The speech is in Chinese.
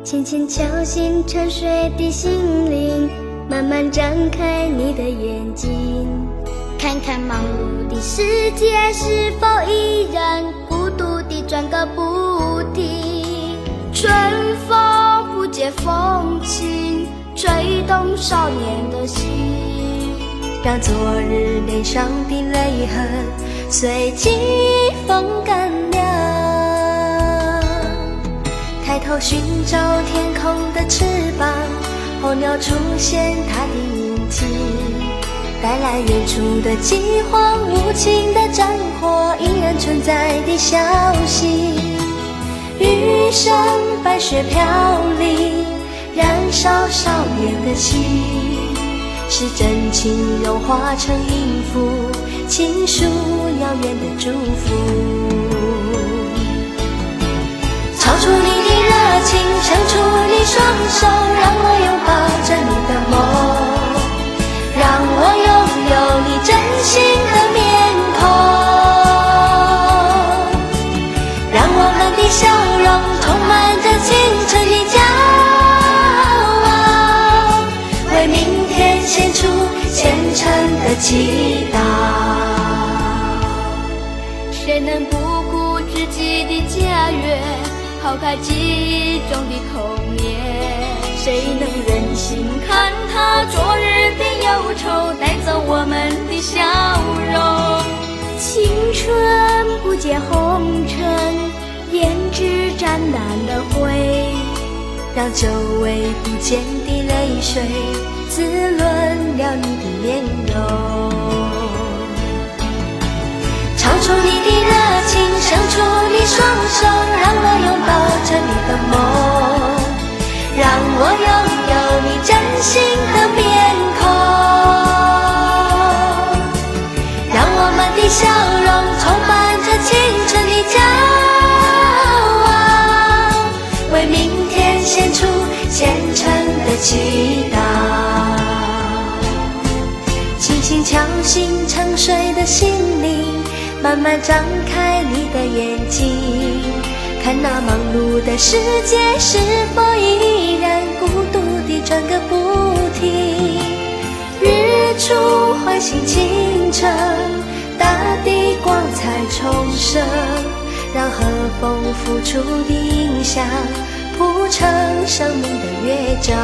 轻轻敲醒沉睡的心灵，慢慢张开你的眼睛，看看忙碌的世界是否依然孤独地转个不停。春风不解风情，吹动少年的心，让昨日脸上的泪痕随季风干了。抬头寻找天空的翅膀，候鸟出现它的影迹，带来远处的饥荒，无情的战火依然存在的消息。余生白雪飘零，燃烧少年的心，是真情融化成音符，倾诉遥远的祝福。超出你的热情，伸出你双手，让我拥抱着你的梦，让我拥有你真心的面孔，让我们的笑容充满着青春的骄傲，为明天献出虔诚的祈祷。谁能不顾自己的家园，抛开记忆中的童年？谁能忍心看他昨日的忧愁带走我们的笑容？青春不解红尘，胭脂沾染了灰，让久违不见的泪水滋润了你的面容。唱出你的热情，伸出你双手，让我拥抱着你的梦，让我拥有你真心的面孔，让我们的笑容充满着青春的骄傲，为明天献出虔诚的祈祷。轻轻敲醒沉睡的心灵，慢慢张开你的眼睛，看那忙碌的世界是否依然孤独地转个不停。日出唤醒清晨，大地光彩重生，让和风拂出的影响铺成生命的乐章。